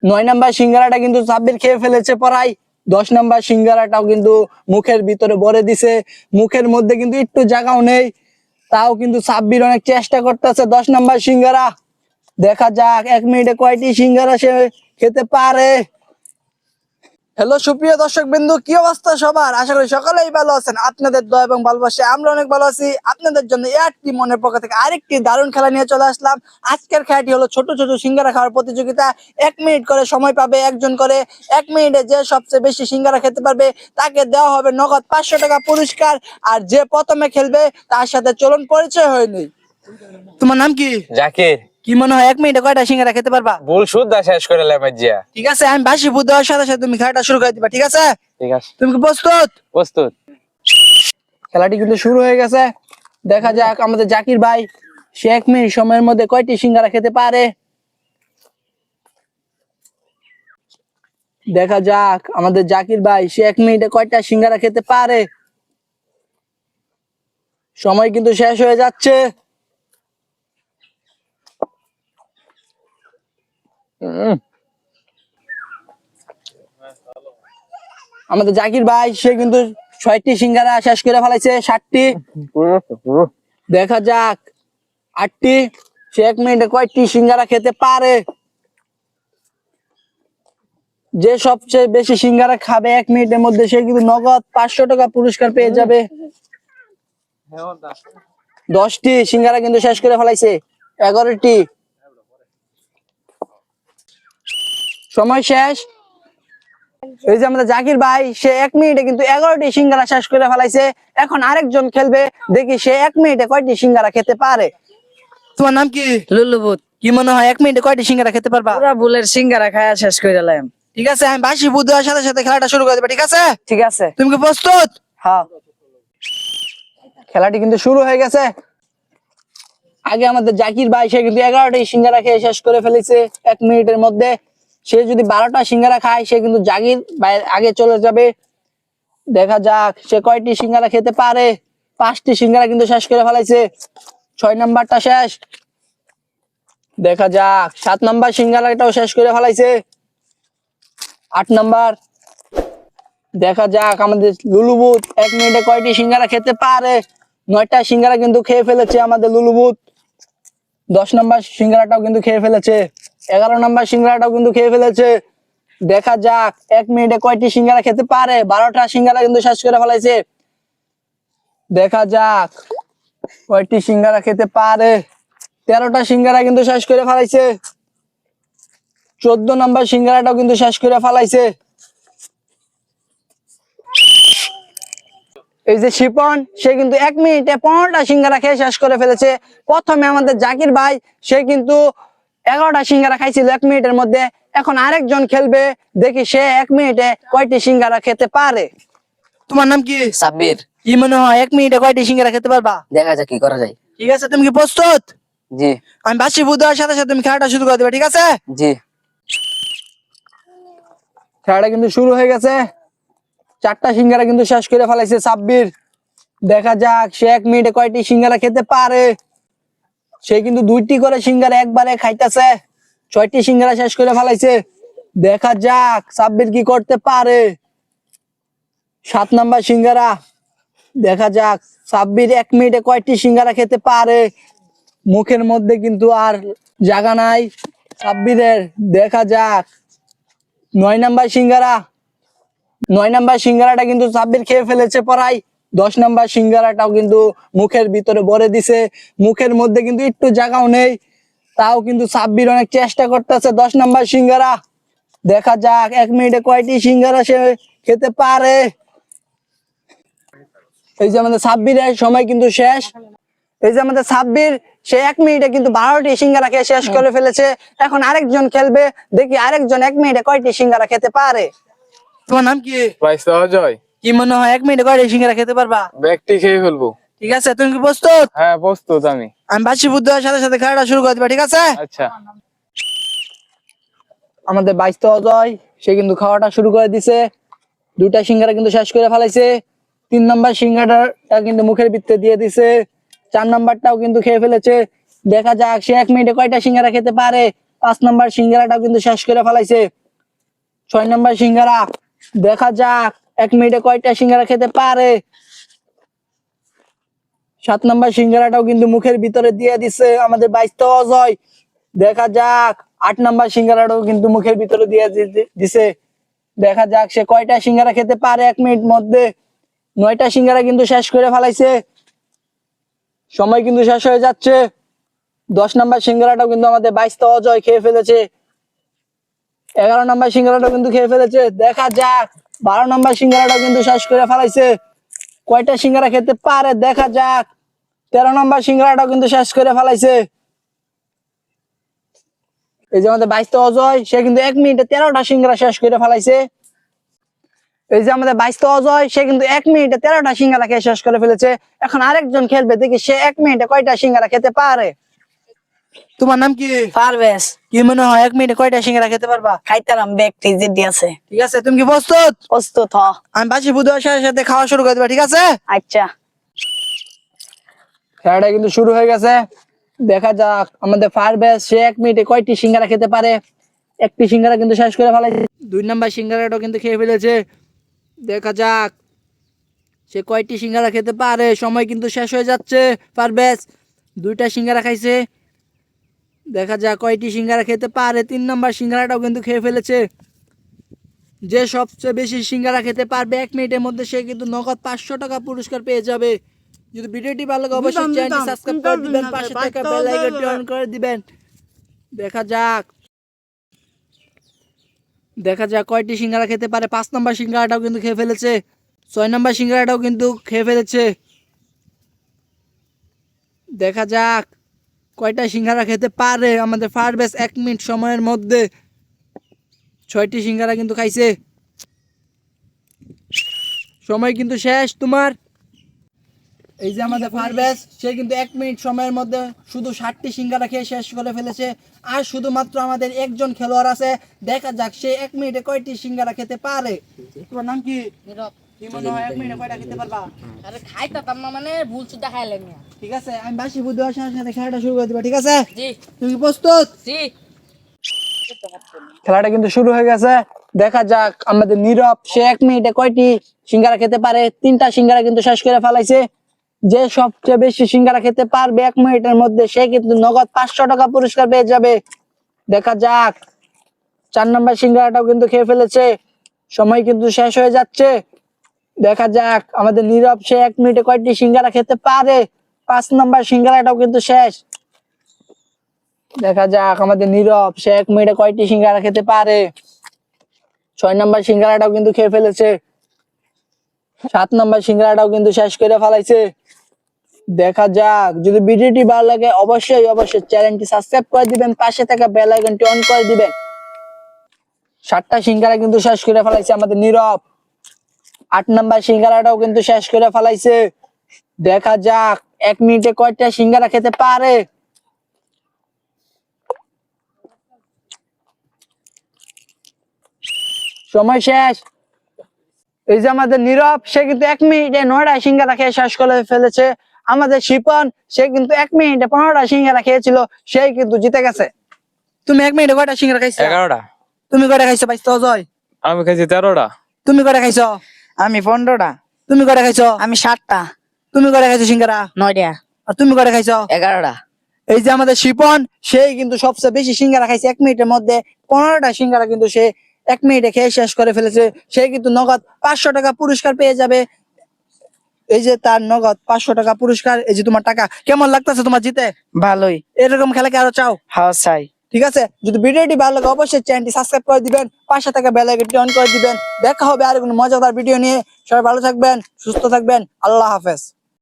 9 number সিঙ্গারাটা কিন্তু সাব্বির খেয়ে ফেলেছে পড়াই। 10 নাম্বার সিঙ্গারাটাও কিন্তু মুখের ভিতরে ভরে দিছে, মুখের মধ্যে কিন্তু একটু জায়গাও নেই, তাও কিন্তু সাব্বির অনেক চেষ্টা করতেছে। 10 নাম্বার সিঙ্গারা, দেখা যাক 1 মিনিটে কয়টি সিঙ্গারা সে খেতে পারে। হ্যালো সুপ্রিয় দর্শক বিন্দু, কি অবস্থা সবার? আশা করি সকলেই ভালো আছেন। আপনাদের দয়া এবং ভালোবাসে আমরা অনেক ভালো আছি। আপনাদের জন্য এআরটি মনের পক্ষ থেকে আরেকটি দারুণ খেলা নিয়ে চলে আসলাম। আজকের খেলাটি হলো ছোট ছোট সিঙ্গারা খাওয়ার প্রতিযোগিতা। 1 মিনিট করে সময় পাবে একজন করে। 1 মিনিটে যে সবচেয়ে বেশি সিঙ্গারা খেতে পারবে তাকে দেওয়া হবে নগদ 500 টাকা পুরস্কার। আর যে প্রথমে খেলবে তার সাথে চলুন পরিচয় হয়নি। তোমার নাম কি? জাকির। কি মনে হয় 1 মিনিটে কয়টা সিঙ্গারা খেতে পারবা? ভুল শুদ্ধা শেষ করে লেমাজিয়া। ঠিক আছে, আমি বাসি বুদ্ধ দেওয়ার সাথে সাথে তুমি খেলাটা শুরু করে দিবা, ঠিক আছে? ঠিক আছে, তুমি কি প্রস্তুত? প্রস্তুত। খেলাটি কিন্তু শুরু হয়ে গেছে। দেখা যাক আমাদের জাকির ভাই সে 1 মিনিট সময়ের মধ্যে কয়টি সিঙ্গারা খেতে পারে। দেখা যাক আমাদের জাকির ভাই সে 1 মিনিটে কয়টা সিঙ্গারা খেতে পারে। সময় কিন্তু শেষ হয়ে যাচ্ছে। আমাদের জাকির ভাই সে কিন্তু 6টি সিঙ্গারা শেষ করে ফেলাইছে। 7টি। দেখা যাক 8টি। সে 1 মিনিটে কয়টি সিঙ্গারা খেতে পারে। যে সবচেয়ে বেশি সিঙ্গারা খাবে 1 মিনিটের মধ্যে সে কিন্তু নগদ 500 টাকা পুরস্কার পেয়ে যাবে। 10টি সিঙ্গারা কিন্তু শেষ করে ফেলাইছে। 11টি। সময় শেষ। এই যে আমাদের জাকির ভাই সে 1 মিনিটে কিন্তু 11টি সিঙ্গারা শেষ করে ফেলাইছে। এখন আরেকজন খেলবে, দেখি সে 1 মিনিটে কয়টি সিঙ্গারা খেতে পারে। তোমার নাম কি? লুলুবুত। কি মনে হয় 1 মিনিটে কয়টি সিঙ্গারা খেতে পারবা? পুরা বুলের সিঙ্গারা খায়া শেষ করে দিলাম। ঠিক আছে, আমি বাসি বুদ্ধ দেওয়ার সাথে সাথে খেলাটা শুরু করে দেবো, ঠিক আছে? ঠিক আছে। তুমি কি প্রস্তুত? হ্যাঁ। খেলাটি কিন্তু শুরু হয়ে গেছে। আগে আমাদের জাকির ভাই সে কিন্তু 11টি সিঙ্গারা খেয়ে শেষ করে ফেলেছে 1 মিনিটের মধ্যে। সে যদি 12টা সিঙ্গারা খায় সে কিন্তু জাকির ভাই আগে চলে যাবে। দেখা যাক সে কয়টি সিঙ্গারা খেতে পারে। 5টি সিঙ্গারা কিন্তু শেষ করে ফেলাইছে। 6 নাম্বারটা শেষ। দেখা যাক 7 নাম্বার সিঙ্গারাটাও শেষ করে ফেলাইছে। 8 নাম্বার। দেখা যাক আমাদের লুলুবুত 1 মিনিটে কয়টি সিঙ্গারা খেতে পারে। 9টা সিঙ্গারা কিন্তু খেয়ে ফেলেছে আমাদের লুলুবুত। 10 নাম্বার সিঙ্গারাটাও কিন্তু খেয়ে ফেলেছে। 11 নাম্বার সিঙ্গারাটাও কিন্তু খেয়ে ফেলেছে। দেখা যাক 1 মিনিটে কয়টি সিঙ্গারা খেতে পারে। 12টা সিঙ্গারা কিন্তু শেষ করে ফেলাইছে। দেখা যাক কয়টি সিঙ্গারা খেতে পারে। 13টা সিঙ্গারা কিন্তু শেষ করে ফেলাইছে। 14 নাম্বার সিঙ্গারাটাও কিন্তু শেষ করে ফেলাইছে। এই যে শিপন সে কিন্তু 1 মিনিটে 15টা সিঙ্গারা খেয়ে শেষ করে ফেলেছে। প্রথমে আমাদের জাকির ভাই সে কিন্তু 11টা সিঙ্গারা খাইছিল 1 মিনিটের মধ্যে। এখন আরেকজন খেলবে, দেখি সে 1 মিনিটে কয়টি সিঙ্গারা খেতে পারে। তোমার নাম কি? সাব্বির। কি মনে হয় 1 মিনিটে কয়টি সিঙ্গারা খেতে পারবা? দেখা যাক কি করা যায়। ঠিক আছে, তুমি কি প্রস্তুত? জি। আমি বাসি বুদ্ধ দেওয়ার সাথে সাথে তুমি খেলাটা শুরু করে দেবে, ঠিক আছে? জি। খেলাটা কিন্তু শুরু হয়ে গেছে। 4টা সিঙ্গারা কিন্তু শেষ করে ফেলাইছে সাব্বির। দেখা যাক সে 1 মিনিটে কয়টি সিঙ্গারা খেতে পারে। সে কিন্তু 2টি করে সিঙ্গারা একবারে খাইতেছে। 6টি সিঙ্গারা শেষ করে ফেলাইছে। দেখা যাক সাব্বির কি করতে পারে। 7 নাম্বার সিঙ্গারা। দেখা যাক সাব্বির 1 মিনিটে কয়টি সিঙ্গারা খেতে পারে। মুখের মধ্যে কিন্তু আর জায়গা নাই সাব্বিরের। দেখা যাক 9 নাম্বার সিঙ্গারা। 9 নাম্বার সিঙ্গারাটা কিন্তু সাব্বির খেয়ে ফেলেছে পড়াই। 10 নাম্বার সিঙ্গারাটাও কিন্তু মুখের ভিতরে ভরে দিছে, মুখের মধ্যে কিন্তু একটু জায়গাও নেই, তাও কিন্তু সাব্বির অনেক চেষ্টা করতেছে। 10 নাম্বার সিঙ্গারা। দেখা যাক 1 মিনিটে কয়টি সিঙ্গারা সে খেতে পারে। এই যে আমাদের সাব্বিরের সময় কিন্তু শেষ। এই যে আমাদের সাব্বির সে 1 মিনিটে কিন্তু 12টি সিঙ্গারা খেয়ে শেষ করে ফেলেছে। এখন আরেকজন খেলবে, দেখি আরেকজন 1 মিনিটে কয়টি সিঙ্গারা খেতে পারে। তোমার নাম কি? ভাই সহজয়। কি মনে হয় 1 মিনিটে কয়টি সিঙ্গারা খেতে পারবা? ব্যক্তি খেয়ে ফেলবো। ঠিক আছে, তুমি কি প্রস্তুত? হ্যাঁ, প্রস্তুত আমি। আমি বাসি বুদ্ধ দেওয়ার সাথে সাথে খেলাটা শুরু করে দিবা, ঠিক আছে? আচ্ছা। আমাদের বাইস্ত অজয় সে কিন্তু খাওয়াটা শুরু করে দিছে। 2টা সিঙ্গারা কিন্তু শেষ করে ফেলাইছে। 3 নাম্বার সিঙ্গারাটা কিন্তু মুখের ভিতরে দিয়ে দিছে। 4 নাম্বারটাও কিন্তু খেয়ে ফেলেছে। দেখা যাক সে 1 মিনিটে কয়টা সিঙ্গারা খেতে পারে। 5 নাম্বার সিঙ্গারাটাও কিন্তু শেষ করে ফেলাইছে। 6 নাম্বার সিঙ্গারা, দেখা যাক 1 মিনিটে কয়টা সিঙ্গারা খেতে পারে। 7 নাম্বার সিঙ্গারাটাও কিন্তু মুখের ভিতরে দিয়ে দিছে আমাদের বাইস্ত অজয়। দেখা যাক 8 নাম্বার সিঙ্গারাটাও কিন্তু মুখের ভিতরে দিয়ে দিছে। দেখা যাক সে কয়টা সিঙ্গারা খেতে পারে 1 মিনিট মধ্যে। 9টা সিঙ্গারা কিন্তু শেষ করে ফেলাইছে, সময় কিন্তু শেষ হয়ে যাচ্ছে। 10 নাম্বার সিঙ্গারাটাও কিন্তু আমাদের বাইস্ত অজয় খেয়ে ফেলেছে। 11 নাম্বার সিঙ্গারাটাও কিন্তু খেয়ে ফেলেছে। দেখা যাক 12 নাম্বার সিঙ্গারাটাও কিন্তু শেষ করে ফেলাইছে, কয়টা সিঙ্গারা খেতে পারে দেখা যাক। 13 নাম্বার সিঙ্গারাটাও কিন্তু শেষ করে ফেলাইছে। এই যে আমাদের বাইস্ত অজয়, সে কিন্তু 1 মিনিটে 13টা সিঙ্গারা শেষ করে ফেলাইছে। এই যে আমাদের বাইস্ত অজয়, সে কিন্তু 1 মিনিটে 13টা সিঙ্গারা খেয়ে শেষ করে ফেলেছে। এখন আরেকজন খেলবে, দেখি সে 1 মিনিটে কয়টা সিঙ্গারা খেতে পারে। তোমার নাম কি? পারবেশ। কি মনে হয় 1 মিনিটে কয়টা সিঙ্গারা খেতে পারবা? খাইতারাম ব্যাগ ফ্রিজে দিয়েছে। ঠিক আছে, তুমি কি প্রস্তুত? প্রস্তুত হ। আমি বাসি বুধবার সাথে সাথে খাওয়া শুরু করে দিবা, ঠিক আছে? আচ্ছা। খেলাটা কিন্তু শুরু হয়ে গেছে। দেখা যাক আমাদের ফায়ারবেস, সে 1 মিনিটে কয়টি সিঙ্গারা খেতে পারে। একটি সিঙ্গারা কিন্তু শেষ করে ফেলেছে। 2 নাম্বার সিঙ্গারাটাও কিন্তু খেয়ে ফেলেছে। দেখা যাক সে কয়টি সিঙ্গারা খেতে পারে। সময় কিন্তু শেষ হয়ে যাচ্ছে। ফায়ারবেস 2টা সিঙ্গারা খাইছে। দেখা যাক কয়টি সিঙ্গারা খেতে পারে। 3 নাম্বার সিঙ্গারাটাও কিন্তু খেয়ে ফেলেছে। যে সবচেয়ে বেশি সিঙ্গারা খেতে পারবে 1 মিনিটের মধ্যে, সে কিন্তু নগদ 500 টাকা পুরস্কার পেয়ে যাবে। যদি ভিডিওটি ভালো লাগে অবশ্যই চ্যানেলটি সাবস্ক্রাইব করে দিবেন, পাশে থাকা বেল আইকনটি অন করে দিবেন। দেখা যাক কয়টি সিঙ্গারা খেতে পারে। 5 নাম্বার সিঙ্গারাটাও কিন্তু খেয়ে ফেলেছে। 6 নাম্বার সিঙ্গারাটাও কিন্তু খেয়ে ফেলেছে। দেখা যাক কয়টা সিঙ্গারা খেতে পারে আমাদের ফায়ারবেস 1 মিনিট সময়ের মধ্যে। 6টি সিঙ্গারা কিন্তু খাইছে। সময় কিন্তু শেষ তোমার। এই যে আমাদের ফায়ারবেস, সে কিন্তু 1 মিনিট সময়ের মধ্যে শুধু 60টি সিঙ্গারা খেয়ে শেষ করে ফেলেছে। আর শুধুমাত্র আমাদের একজন খেলোয়াড় আছে, দেখা যাক সে 1 মিনিটে কয়টি সিঙ্গারা খেতে পারে। তোমার নাম কি? কি মনে হয় 1 মিনিটে কয়টা খেতে পারবা? আরে খাইতাম না মানে ভুল সুদ্ধা খাইলাম না। ঠিক আছে, আমি বাসি বুধবার সাথে খেলাটা শুরু করে দিবা, ঠিক আছে? জি তুমি কি প্রস্তুত? জি। খেলাটা কিন্তু শুরু হয়ে গেছে। দেখা যাক আমাদের নীরব, সে 1 মিনিটে কয়টি সিঙ্গারা খেতে পারে। 3টা সিঙ্গারা কিন্তু শেষ করে ফেলাইছে। যে সবচেয়ে বেশি সিঙ্গারা খেতে পারবে 1 মিনিটের মধ্যে, সে কিন্তু নগদ 500 টাকা পুরস্কার পেয়ে যাবে। দেখা যাক 4 নাম্বার সিঙ্গারাটাও কিন্তু খেয়ে ফেলেছে। সময় কিন্তু শেষ হয়ে যাচ্ছে। দেখা যাক আমাদের নীরব, সে 1 মিনিটে কয়টি সিঙ্গারা খেতে পারে। 5 নাম্বার সিঙ্গারাটাও কিন্তু শেষ। দেখা যাক আমাদের নীরব, সে 1 মিনিটে কয়টি সিঙ্গারা খেতে পারে। 6 নাম্বার সিঙ্গারাটাও কিন্তু খেয়ে ফেলেছে। 7 নাম্বার সিঙ্গারাটাও কিন্তু শেষ করে ফেলাইছে। দেখা যাক, যদি ভিডিওটি ভালো লাগে অবশ্যই চ্যানেলটি সাবস্ক্রাইব করে দিবেন, পাশে থাকা বেল আইকনটি অন করে দিবেন। 7টা সিঙ্গারা কিন্তু শেষ করে ফেলাইছে আমাদের নীরব। 8 নাম্বার সিঙ্গারাটাও কিন্তু শেষ করে ফেলাইছে। দেখা যাক 1 মিনিটে কয়টা সিঙ্গারা খেতে পারে। সময় শেষ। এই যে আমাদের নীরব, সে কিন্তু 1 মিনিটে 9টা সিঙ্গারা খেয়ে শেষ করে ফেলেছে। আমাদের শিপন, সে কিন্তু 1 মিনিটে 15টা সিঙ্গারা খেয়েছিল, সে কিন্তু জিতে গেছে। তুমি 1 মিনিটে কয়টা সিঙ্গারা খাইছো? 11টা। তুমি কয়টা খাইছো বাইস্ত অজয়? আমি খাইছি 13টা। তুমি কয়টা খাইছো? আমি 15টা। তুমি কয়টা খাইছো? আমি 7টা। তুমি কয়টা খাইছো সিঙ্গারা? 9টা। আর তুমি কয়টা খাইছো? 11টা। এই যে আমাদের শিপন, সেই কিন্তু সবচেয়ে বেশি সিঙ্গারা খাইছে 1 মিনিটের মধ্যে। 15টা সিঙ্গারা কিন্তু সে 1 মিনিটে খেয়ে শেষ করে ফেলেছে। সে কিন্তু নগদ 500 টাকা পুরস্কার পেয়ে যাবে। এই যে তার নগদ 500 টাকা পুরস্কার। এই যে তোমার টাকা। কেমন লাগতেছে তোমার জিতে? ভালোই। এরকম খেলা কি আরো চাও? হাও চাই। ঠিক আছে, যদি ভিডিওটি ভালো লাগে অবশ্যই চ্যানেলটি সাবস্ক্রাইব করে দিবেন, পাশে থাকা বেল আইকনটি অন করে দিবেন। দেখা হবে আর কোনো মজাদার ভিডিও নিয়ে। সবাই ভালো থাকবেন, সুস্থ থাকবেন। আল্লাহ হাফেজ।